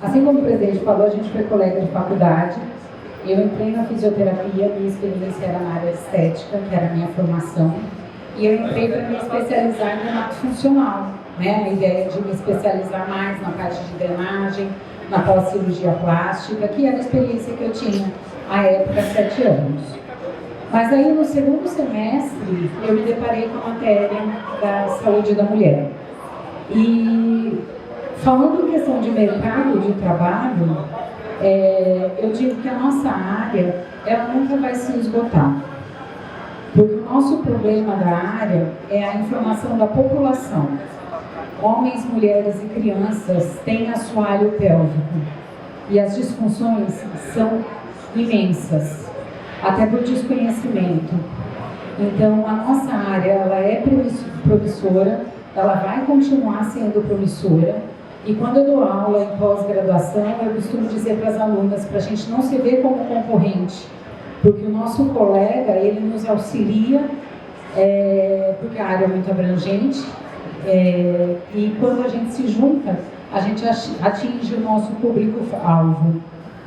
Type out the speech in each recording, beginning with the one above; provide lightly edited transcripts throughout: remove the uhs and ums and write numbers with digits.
Assim como o presidente falou, a gente foi colega de faculdade. Eu entrei na fisioterapia, minha experiência era na área estética, que era a minha formação. E eu entrei para me especializar em reumato funcional, né? A ideia de me especializar mais na parte de drenagem, na pós-cirurgia plástica, que era a experiência que eu tinha à época, 7 anos. Mas aí no segundo semestre eu me deparei com a matéria da saúde da mulher. E falando em questão de mercado de trabalho, eu digo que a nossa área ela nunca vai se esgotar. Porque o nosso problema da área é a informação da população. Homens, mulheres e crianças têm assoalho pélvico e as disfunções são imensas, até por desconhecimento. Então, a nossa área ela é promissora, ela vai continuar sendo promissora. E quando eu dou aula em pós-graduação, eu costumo dizer para as alunas, para a gente não se ver como concorrente, porque o nosso colega, ele nos auxilia, porque a área é muito abrangente, e quando a gente se junta, a gente atinge o nosso público-alvo,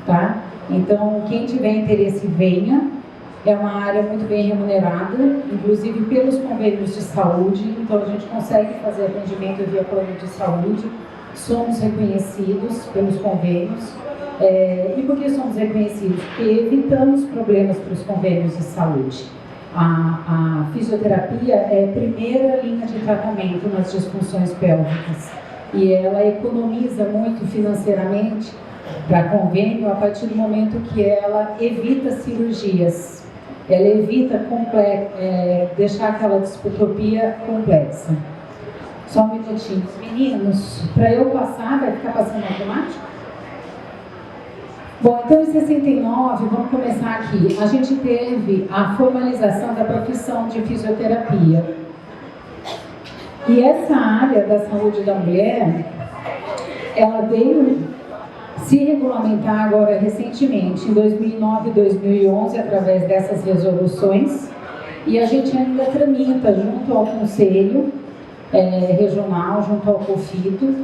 tá? Então, quem tiver interesse, venha. É uma área muito bem remunerada, inclusive pelos convênios de saúde, então a gente consegue fazer atendimento via plano de saúde, somos reconhecidos pelos convênios. E por que somos reconhecidos? Porque evitamos problemas para os convênios de saúde. A fisioterapia é a primeira linha de tratamento nas disfunções pélvicas e ela economiza muito financeiramente para convênio a partir do momento que ela evita cirurgias, ela evita deixar aquela dispotropia complexa. Só um minutinho. Meninos, para eu passar, vai ficar passando automático? Bom, então em 69, vamos começar aqui. A gente teve a formalização da profissão de fisioterapia. E essa área da saúde da mulher, ela veio se regulamentar agora recentemente, em 2009 e 2011, através dessas resoluções. E a gente ainda tramita junto ao Conselho Regional, junto ao COFITO,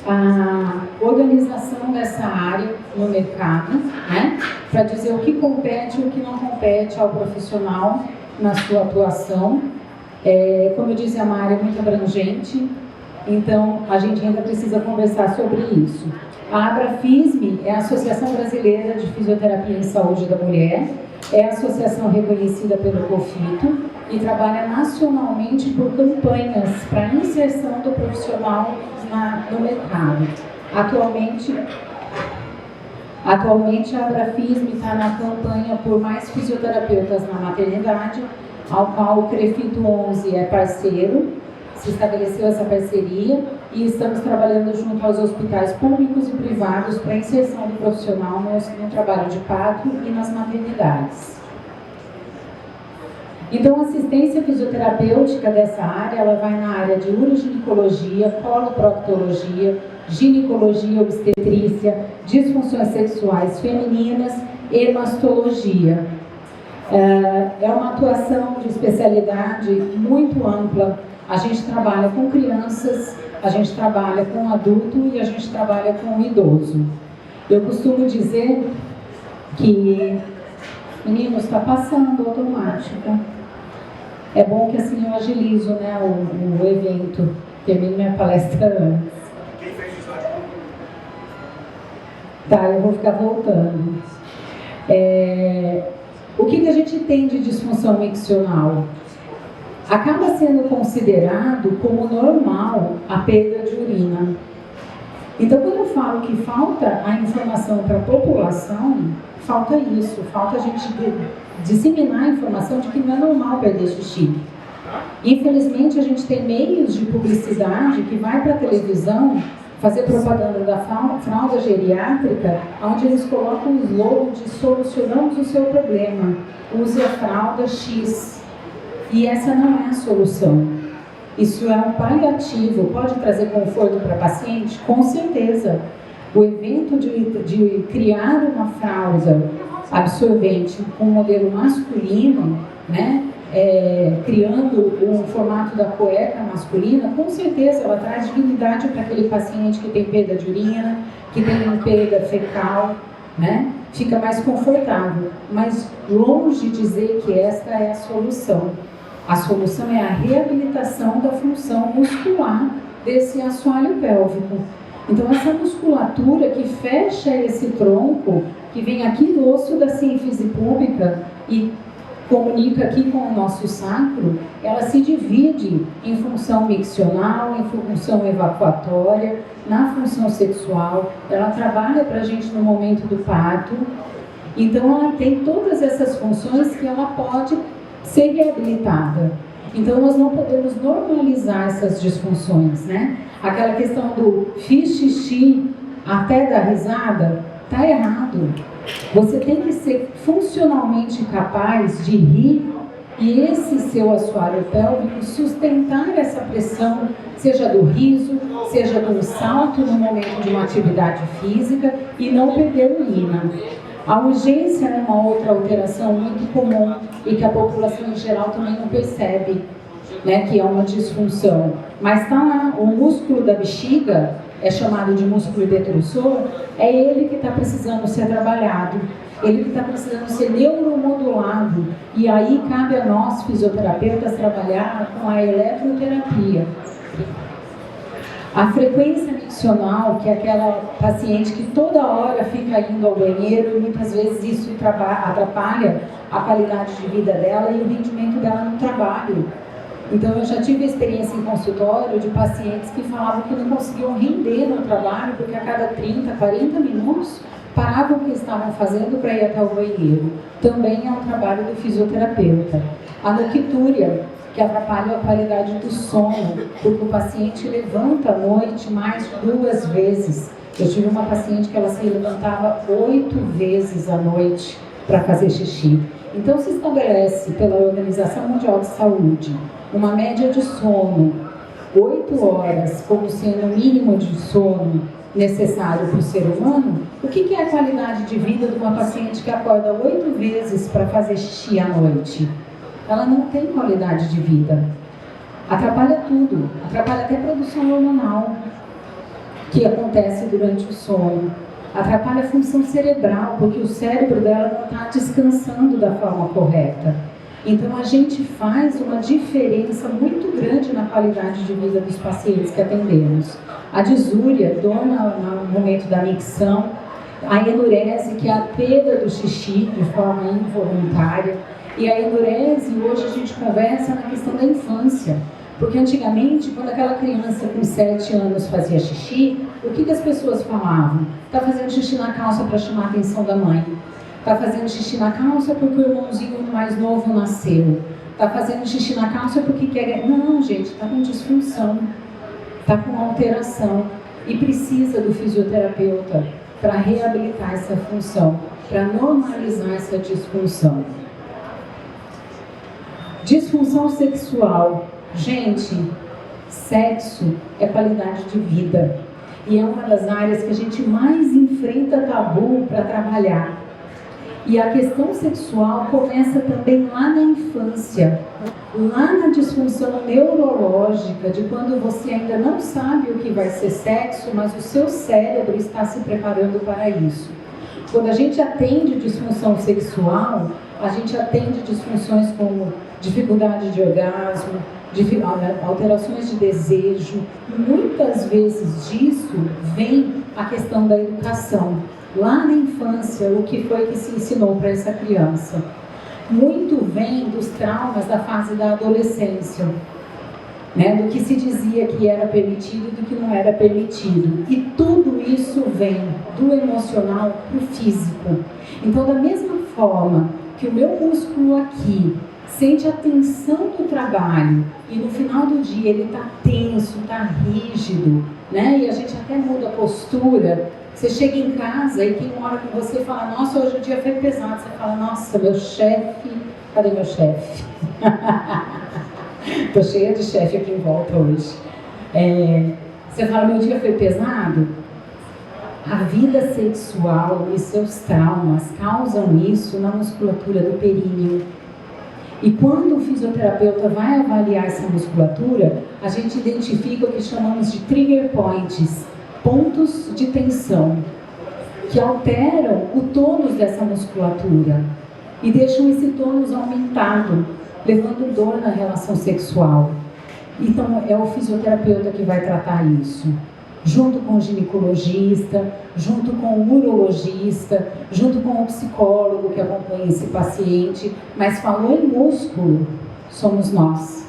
a organização dessa área no mercado, né, para dizer o que compete e o que não compete ao profissional na sua atuação. Como eu disse, é uma área muito abrangente, então a gente ainda precisa conversar sobre isso. A ABRAFISME é a Associação Brasileira de Fisioterapia em Saúde da Mulher, é a associação reconhecida pelo COFITO e trabalha nacionalmente por campanhas para inserção do profissional no mercado. Atualmente a ABRAFISME está na campanha por mais fisioterapeutas na maternidade, ao qual o CREFITO 11 é parceiro, se estabeleceu essa parceria e estamos trabalhando junto aos hospitais públicos e privados para a inserção do profissional no trabalho de parto e nas maternidades. Então, a assistência fisioterapêutica dessa área, ela vai na área de uroginecologia, coloproctologia, ginecologia, obstetrícia, disfunções sexuais femininas e mastologia. É uma atuação de especialidade muito ampla. A gente trabalha com crianças, a gente trabalha com adulto e a gente trabalha com idoso. Eu costumo dizer que, meninos, está passando automático. É bom que assim eu agilizo, né, o evento, termino minha palestra antes. Quem fez isso? Tá, eu vou ficar voltando. O que a gente tem de disfunção miccional? Acaba sendo considerado como normal a perda de urina. Então, quando eu falo que falta a informação para a população, falta isso, falta a gente disseminar a informação de que não é normal perder xixi. Infelizmente, a gente tem meios de publicidade que vai para a televisão fazer propaganda da fralda geriátrica, onde eles colocam o slogan de solucionamos o seu problema, use a fralda X. E essa não é a solução. Isso é um paliativo. Pode trazer conforto para a paciente? Com certeza. O evento de criar uma fralda absorvente com modelo masculino, né, criando um formato da cueca masculina, com certeza ela traz dignidade para aquele paciente que tem perda de urina, que tem perda fecal, né? Fica mais confortável, mas longe de dizer que esta é a solução. A solução é a reabilitação da função muscular desse assoalho pélvico. Então, essa musculatura que fecha esse tronco, que vem aqui do osso da sínfise púbica e comunica aqui com o nosso sacro, ela se divide em função miccional, em função evacuatória, na função sexual, ela trabalha para a gente no momento do parto. Então, ela tem todas essas funções que ela pode ser reabilitada. Então, nós não podemos normalizar essas disfunções, né? Aquela questão do fiz xixi até dar risada, tá errado. Você tem que ser funcionalmente capaz de rir e esse seu assoalho pélvico sustentar essa pressão, seja do riso, seja do salto no momento de uma atividade física e não perder urina. A urgência é uma outra alteração muito comum e que a população em geral também não percebe, né, que é uma disfunção. Mas está lá, o músculo da bexiga, é chamado de músculo detrusor, é ele que está precisando ser trabalhado, ele que está precisando ser neuromodulado. E aí cabe a nós, fisioterapeutas, trabalhar com a eletroterapia. A frequência miccional, que é aquela paciente que toda hora fica indo ao banheiro, e muitas vezes isso atrapalha a qualidade de vida dela e o rendimento dela no trabalho. Então, eu já tive experiência em consultório de pacientes que falavam que não conseguiam render no trabalho porque a cada 30, 40 minutos paravam o que estavam fazendo para ir até o banheiro. Também é um trabalho do fisioterapeuta. A noctúria, que atrapalha a qualidade do sono, porque o paciente levanta à noite mais de 2 vezes. Eu tive uma paciente que ela se levantava 8 vezes à noite para fazer xixi. Então, se estabelece pela Organização Mundial de Saúde uma média de sono, 8 horas, como sendo o mínimo de sono necessário para o ser humano. O que é a qualidade de vida de uma paciente que acorda 8 vezes para fazer xixi à noite? Ela não tem qualidade de vida. Atrapalha tudo, atrapalha até a produção hormonal que acontece durante o sono. Atrapalha a função cerebral, porque o cérebro dela não está descansando da forma correta. Então, a gente faz uma diferença muito grande na qualidade de vida dos pacientes que atendemos. A disúria, dor no momento da micção, a enurese, que é a perda do xixi de forma involuntária, e a enurese, hoje a gente conversa na questão da infância. Porque antigamente, quando aquela criança com 7 anos fazia xixi, o que as pessoas falavam? Está fazendo xixi na calça para chamar a atenção da mãe. Está fazendo xixi na calça porque o irmãozinho mais novo nasceu. Está fazendo xixi na calça porque quer... Não, gente, está com disfunção. Está com alteração. E precisa do fisioterapeuta para reabilitar essa função, para normalizar essa disfunção. Disfunção sexual. Gente, sexo é qualidade de vida. E é uma das áreas que a gente mais enfrenta tabu para trabalhar. E a questão sexual começa também lá na infância, lá na disfunção neurológica, de quando você ainda não sabe o que vai ser sexo, mas o seu cérebro está se preparando para isso. Quando a gente atende disfunção sexual, a gente atende disfunções como dificuldade de orgasmo, alterações de desejo. Muitas vezes disso vem a questão da educação. Lá na infância, o que foi que se ensinou para essa criança? Muito vem dos traumas da fase da adolescência, né? Do que se dizia que era permitido e do que não era permitido. E tudo isso vem do emocional para o físico. Então, da mesma forma que o meu músculo aqui sente a tensão do trabalho e no final do dia ele está tenso, está rígido, né? E a gente até muda a postura. Você chega em casa e quem mora com você fala: nossa, hoje o dia foi pesado. Você fala: nossa, meu chefe, cadê meu chefe? Estou cheia de chefe aqui em volta hoje. Você fala: meu dia foi pesado. A vida sexual e seus traumas causam isso na musculatura do períneo. E quando o fisioterapeuta vai avaliar essa musculatura, a gente identifica o que chamamos de trigger points, pontos de tensão, que alteram o tônus dessa musculatura e deixam esse tônus aumentado, levando dor na relação sexual. Então é o fisioterapeuta que vai tratar isso, junto com o ginecologista, junto com o urologista, junto com o psicólogo que acompanha esse paciente. Mas falou em músculo, somos nós,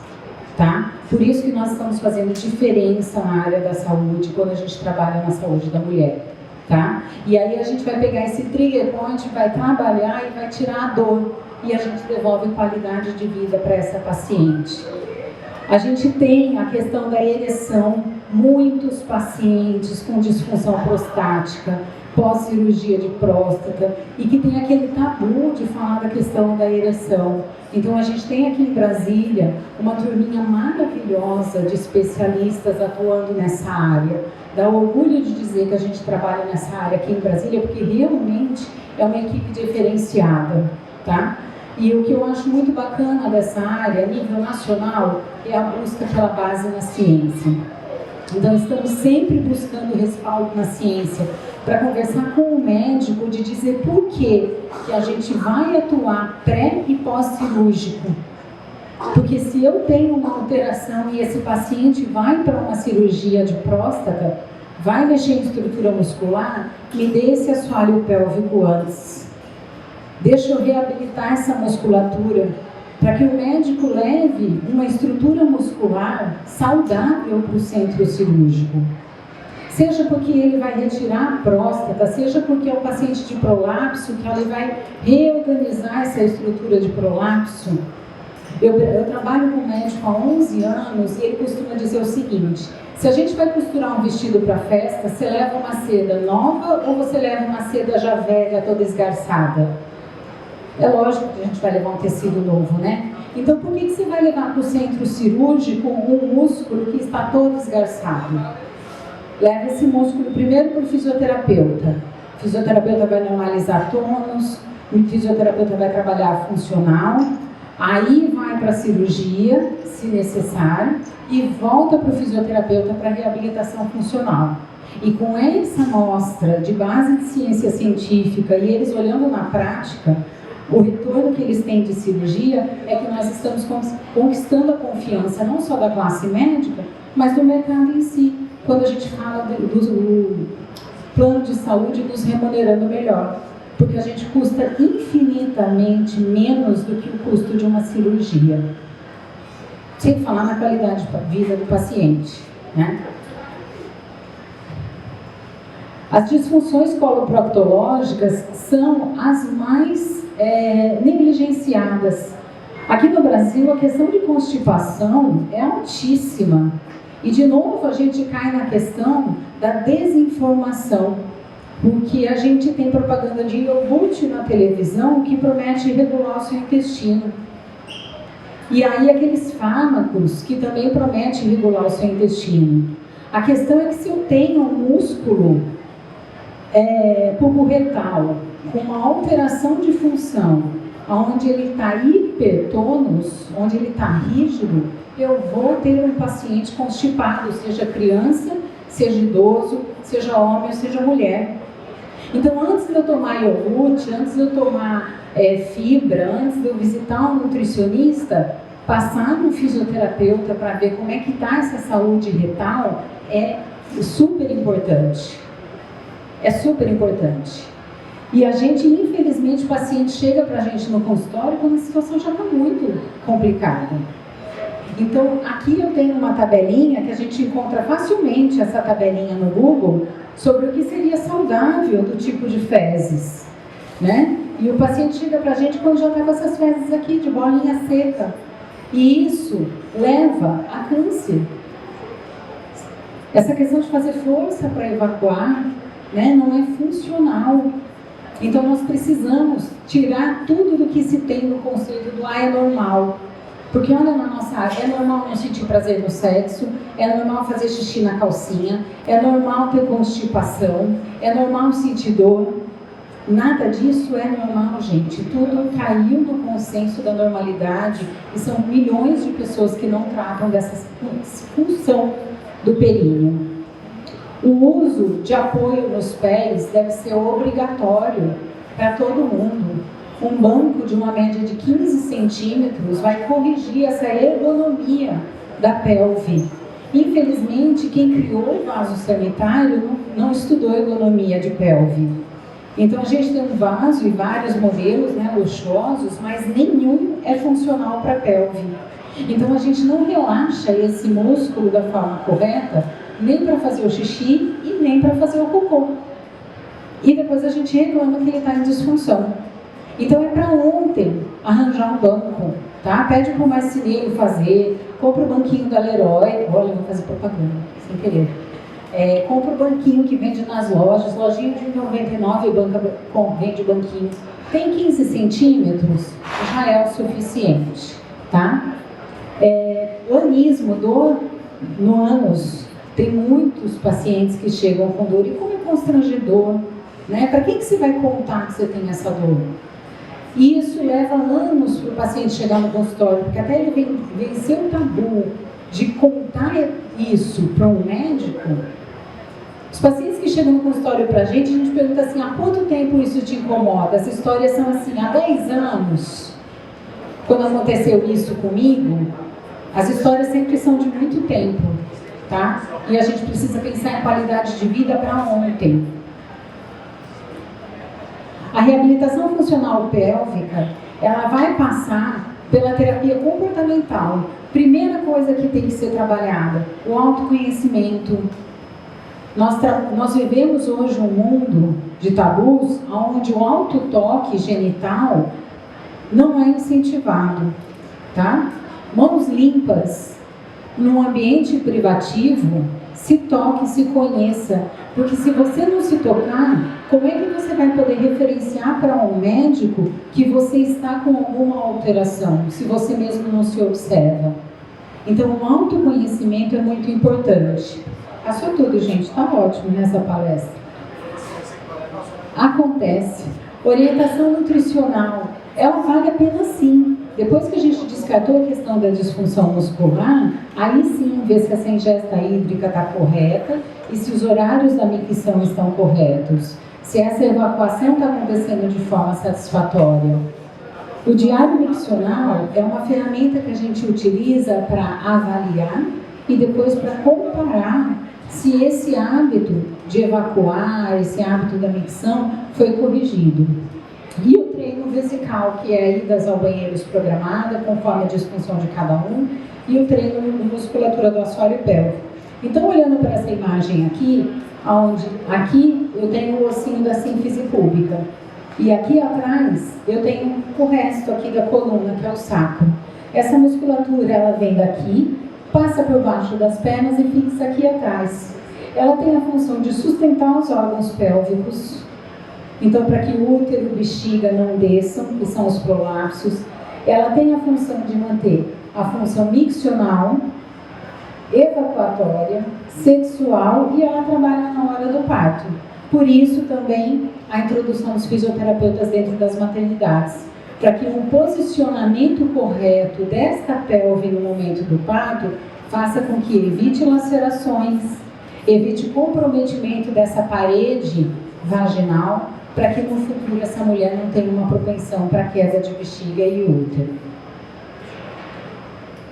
tá? Por isso que nós estamos fazendo diferença na área da saúde quando a gente trabalha na saúde da mulher, tá? E aí a gente vai pegar esse trigger point, vai trabalhar e vai tirar a dor, e a gente devolve qualidade de vida para essa paciente. A gente tem a questão da ereção, muitos pacientes com disfunção prostática, pós-cirurgia de próstata, e que tem aquele tabu de falar da questão da ereção. Então a gente tem aqui em Brasília uma turminha maravilhosa de especialistas atuando nessa área. Dá orgulho de dizer que a gente trabalha nessa área aqui em Brasília, porque realmente é uma equipe diferenciada, tá? E o que eu acho muito bacana dessa área, a nível nacional, é a busca pela base na ciência. Então, estamos sempre buscando respaldo na ciência para conversar com o médico, de dizer por que a gente vai atuar pré e pós-cirúrgico. Porque se eu tenho uma alteração e esse paciente vai para uma cirurgia de próstata, vai mexer em estrutura muscular, me dê esse assoalho pélvico antes. Deixa eu reabilitar essa musculatura, para que o médico leve uma estrutura muscular saudável para o centro cirúrgico. Seja porque ele vai retirar a próstata, seja porque é o paciente de prolapso, que ele vai reorganizar essa estrutura de prolapso. Eu trabalho com um médico há 11 anos e ele costuma dizer o seguinte: se a gente vai costurar um vestido para festa, você leva uma seda nova ou você leva uma seda já velha, toda esgarçada? É lógico que a gente vai levar um tecido novo, né? Então, por que você vai levar para o centro cirúrgico um músculo que está todo esgarçado? Leva esse músculo primeiro para o fisioterapeuta. O fisioterapeuta vai normalizar tônus, o fisioterapeuta vai trabalhar funcional, aí vai para a cirurgia, se necessário, e volta para o fisioterapeuta para a reabilitação funcional. E com essa amostra de base de ciência científica e eles olhando na prática, o retorno que eles têm de cirurgia é que nós estamos conquistando a confiança não só da classe médica, mas do mercado em si, quando a gente fala do plano de saúde nos remunerando melhor, porque a gente custa infinitamente menos do que o custo de uma cirurgia, sem falar na qualidade de vida do paciente, né? As disfunções coloproctológicas são as mais negligenciadas. Aqui no Brasil, a questão de constipação é altíssima. E, de novo, a gente cai na questão da desinformação. Porque a gente tem propaganda de iogurte na televisão que promete regular o seu intestino. E aí, aqueles fármacos que também prometem regular o seu intestino. A questão é que se eu tenho um músculo pubo-retal com uma alteração de função, onde ele está hipertônus, onde ele está rígido, eu vou ter um paciente constipado, seja criança, seja idoso, seja homem ou seja mulher. Então, antes de eu tomar iogurte, antes de eu tomar fibra, antes de eu visitar um nutricionista, passar no fisioterapeuta para ver como é que está essa saúde retal é super importante. É super importante. E a gente, infelizmente, o paciente chega para a gente no consultório quando a situação já está muito complicada. Então, aqui eu tenho uma tabelinha que a gente encontra facilmente, essa tabelinha no Google, sobre o que seria saudável do tipo de fezes, né? E o paciente chega para a gente quando já está com essas fezes aqui, de bolinha seca. E isso leva a câncer. Essa questão de fazer força para evacuar, né, não é funcional. Então nós precisamos tirar tudo do que se tem no conceito do é normal. Porque olha, na nossa área, é normal não sentir prazer no sexo, é normal fazer xixi na calcinha, é normal ter constipação, é normal sentir dor. Nada disso é normal, gente. Tudo caiu no consenso da normalidade e são milhões de pessoas que não tratam dessa função do períneo. O uso de apoio nos pés deve ser obrigatório para todo mundo. Um banco de uma média de 15 centímetros vai corrigir essa ergonomia da pelve. Infelizmente, quem criou o vaso sanitário não estudou ergonomia de pelve. Então, a gente tem um vaso e vários modelos, né, luxuosos, mas nenhum é funcional para a pelve. Então, a gente não relaxa esse músculo da forma correta, nem para fazer o xixi e nem para fazer o cocô. E depois a gente reclama que ele está em disfunção. Então, é para ontem arranjar um banco, tá? Pede para o marceneiro fazer, compra o banquinho da Leroy. Olha, eu vou fazer propaganda, sem querer. Compra o banquinho que vende nas lojas, lojinha de 99 vende banquinho. Tem 15 centímetros, já é o suficiente, tá? Anismo, dor no ânus. Tem muitos pacientes que chegam com dor. E como é constrangedor, né? Para que você vai contar que você tem essa dor? E isso leva anos para o paciente chegar no consultório, porque até ele vencer o tabu de contar isso para um médico. Os pacientes que chegam no consultório para a gente pergunta assim, há quanto tempo isso te incomoda? As histórias são assim, há 10 anos, quando aconteceu isso comigo. As histórias sempre são de muito tempo, tá? E a gente precisa pensar em qualidade de vida para ontem. A reabilitação funcional pélvica, ela vai passar pela terapia comportamental. Primeira coisa que tem que ser trabalhada, o autoconhecimento. Nós vivemos hoje um mundo de tabus onde o autotoque genital não é incentivado, tá? Mãos limpas, num ambiente privativo, se toque, se conheça. Porque se você não se tocar, como é que você vai poder referenciar para um médico que você está com alguma alteração, se você mesmo não se observa? Então, o autoconhecimento é muito importante. Passou tudo, gente. Está ótimo nessa palestra. Acontece. Orientação nutricional. Ela vale a pena sim. Depois que a gente descartou a questão da disfunção muscular, aí sim ver se essa ingesta hídrica está correta e se os horários da micção estão corretos. Se essa evacuação está acontecendo de forma satisfatória. O diário miccional é uma ferramenta que a gente utiliza para avaliar e depois para comparar se esse hábito de evacuar, esse hábito da micção foi corrigido. E o treino vesical, que é a idas ao banheiro programada, conforme a disfunção de cada um, e o treino de musculatura do assoalho pélvico. Então, olhando para essa imagem aqui, aqui eu tenho o ossinho da sínfise púbica, e aqui atrás eu tenho o resto aqui da coluna, que é o sacro. Essa musculatura, ela vem daqui, passa por baixo das pernas e fixa aqui atrás. Ela tem a função de sustentar os órgãos pélvicos, então para que o útero e o bexiga não desçam, que são os prolapsos. Ela tem a função de manter a função miccional, evacuatória, sexual e ela trabalha na hora do parto. Por isso também a introdução dos fisioterapeutas dentro das maternidades, para que um posicionamento correto desta pelve no momento do parto faça com que evite lacerações, evite comprometimento dessa parede vaginal, para que no futuro essa mulher não tenha uma propensão para queda de bexiga e útero.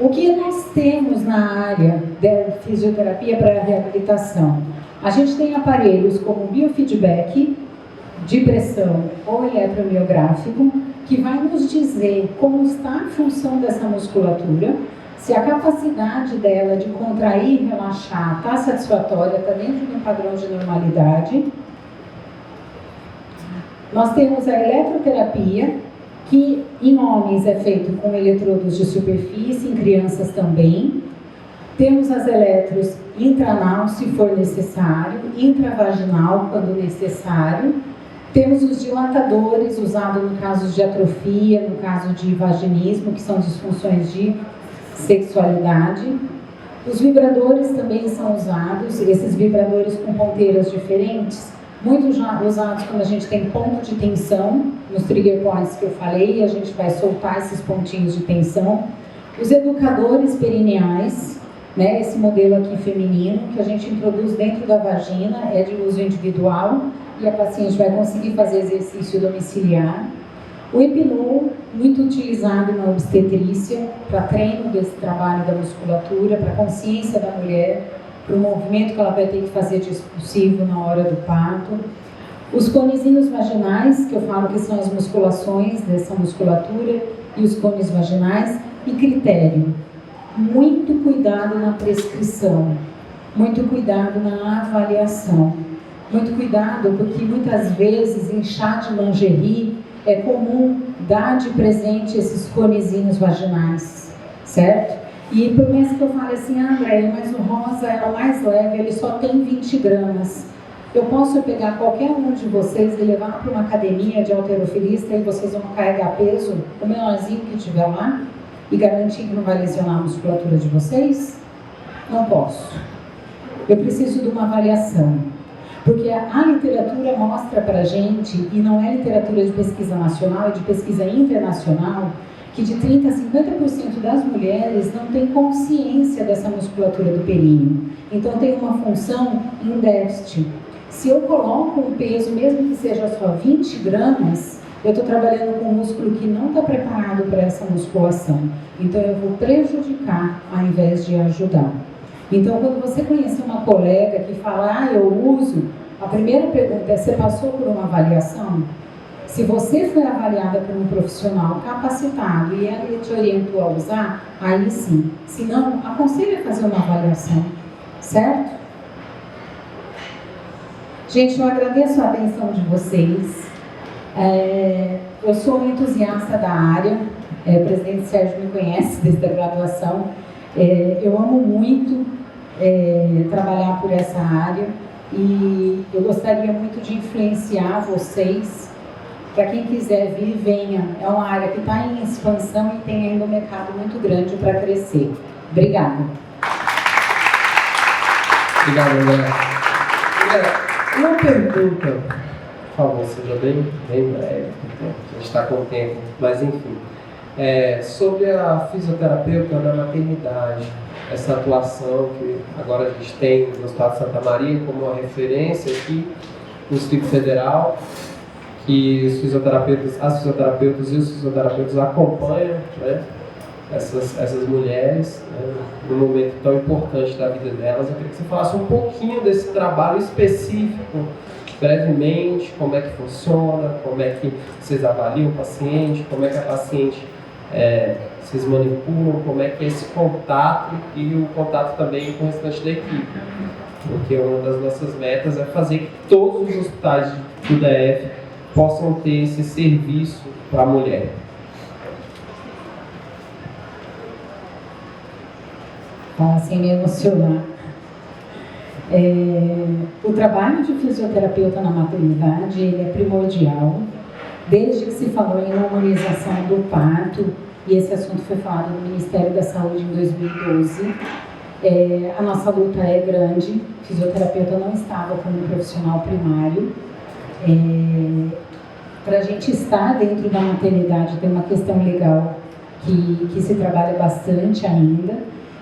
O que nós temos na área da fisioterapia para a reabilitação? A gente tem aparelhos como biofeedback de pressão ou eletromiográfico, que vai nos dizer como está a função dessa musculatura, se a capacidade dela de contrair e relaxar está satisfatória, está dentro de um padrão de normalidade. Nós temos a eletroterapia, que em homens é feito com eletrodos de superfície, em crianças também. Temos as eletros intranal, se for necessário, intravaginal, quando necessário. Temos os dilatadores, usados no caso de atrofia, no caso de vaginismo, que são disfunções de sexualidade. Os vibradores também são usados, esses vibradores com ponteiras diferentes, muito já usados quando a gente tem ponto de tensão, nos trigger points que eu falei, a gente vai soltar esses pontinhos de tensão. Os educadores perineais, né, esse modelo aqui feminino, que a gente introduz dentro da vagina, é de uso individual, e a paciente vai conseguir fazer exercício domiciliar. O Epilow, muito utilizado na obstetrícia, para treino desse trabalho da musculatura, para a consciência da mulher, para o movimento que ela vai ter que fazer de expulsivo na hora do parto. Os conezinhos vaginais, que eu falo que são as musculações dessa musculatura, e os cones vaginais, e critério. Muito cuidado na prescrição, muito cuidado na avaliação, muito cuidado porque muitas vezes em chá de lingerie é comum dar de presente esses conezinhos vaginais, certo? E por mais que eu fale assim, Andréia, mas o rosa é o mais leve, ele só tem 20 gramas. Eu posso pegar qualquer um de vocês e levar para uma academia de halterofilista e vocês vão carregar peso, o menorzinho que tiver lá, e garantir que não vai lesionar a musculatura de vocês? Não posso. Eu preciso de uma avaliação. Porque a literatura mostra para a gente, e não é literatura de pesquisa nacional, é de pesquisa internacional, que de 30% a 50% das mulheres não tem consciência dessa musculatura do períneo. Então tem uma função em déficit. Se eu coloco um peso, mesmo que seja só 20 gramas, eu estou trabalhando com um músculo que não está preparado para essa musculação. Então eu vou prejudicar ao invés de ajudar. Então quando você conhecer uma colega que fala, eu uso, a primeira pergunta é, você passou por uma avaliação? Se você foi avaliada por um profissional capacitado e ele te orientou a usar, aí sim. Se não, aconselho a fazer uma avaliação, certo? Gente, eu agradeço a atenção de vocês. Eu sou um entusiasta da área, o presidente Sérgio me conhece desde a graduação. Eu amo muito trabalhar por essa área e eu gostaria muito de influenciar vocês. Para quem quiser vir, venha. É uma área que está em expansão e tem ainda um mercado muito grande para crescer. Obrigada. Obrigado, André. Uma pergunta, por favor, seja bem breve, a gente está com tempo, mas enfim. Sobre a fisioterapeuta na maternidade, essa atuação que agora a gente tem no Estado de Santa Maria como uma referência aqui no Distrito Federal, que as fisioterapeutas e os fisioterapeutas acompanham, né, essas mulheres, né, num momento tão importante da vida delas. Eu queria que você falasse um pouquinho desse trabalho específico, brevemente, como é que funciona, como é que vocês avaliam o paciente, como é que a paciente vocês manipulam, como é que é esse contato e o contato também com o restante da equipe. Porque uma das nossas metas é fazer que todos os hospitais do DF possam ter esse serviço para a mulher. Fala sem me emocionar. O trabalho de fisioterapeuta na maternidade ele é primordial, desde que se falou em humanização do parto, e esse assunto foi falado no Ministério da Saúde em 2012. A nossa luta é grande, fisioterapeuta não estava como profissional primário. Para a gente estar dentro da maternidade tem uma questão legal que se trabalha bastante ainda,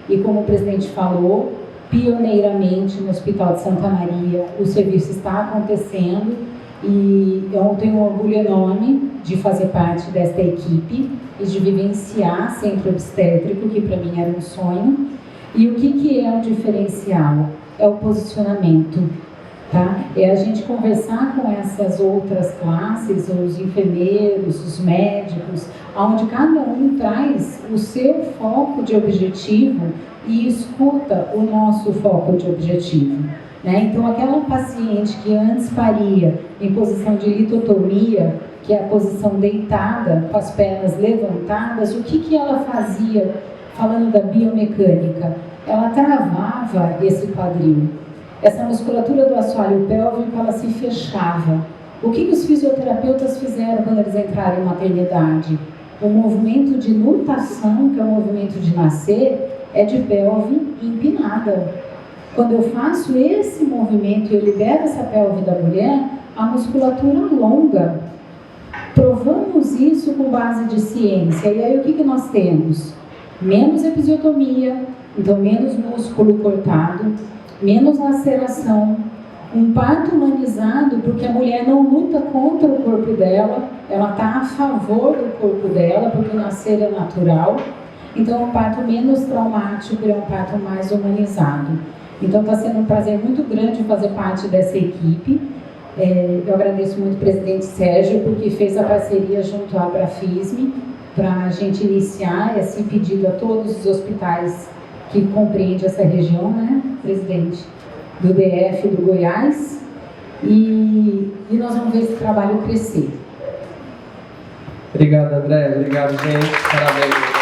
e como o presidente falou, pioneiramente no Hospital de Santa Maria o serviço está acontecendo e eu tenho um orgulho enorme de fazer parte desta equipe e de vivenciar centro obstétrico, que para mim era um sonho. E o que é o diferencial? É o posicionamento. Tá? É a gente conversar com essas outras classes, os enfermeiros, os médicos, onde cada um traz o seu foco de objetivo e escuta o nosso foco de objetivo. Né? Então, aquela paciente que antes paria em posição de litotomia, que é a posição deitada, com as pernas levantadas, o que ela fazia, falando da biomecânica? Ela travava esse quadril. Essa musculatura do assoalho pélvico, ela se fechava. O que os fisioterapeutas fizeram quando eles entraram em maternidade? O movimento de nutação, que é o movimento de nascer, é de pelve empinada. Quando eu faço esse movimento e eu libero essa pelve da mulher, a musculatura alonga. Provamos isso com base de ciência. E aí o que nós temos? Menos episiotomia, então menos músculo cortado, menos laceração, um parto humanizado, porque a mulher não luta contra o corpo dela, ela está a favor do corpo dela, porque nascer é natural. Então é um parto menos traumático, é um parto mais humanizado. Então está sendo um prazer muito grande fazer parte dessa equipe. Eu agradeço muito o presidente Sérgio, porque fez a parceria junto à Abrafisme para a gente iniciar esse pedido a todos os hospitais que compreendem essa região, né, presidente? Do DF, do Goiás. E nós vamos ver esse trabalho crescer. Obrigado, André. Obrigado, gente. Parabéns.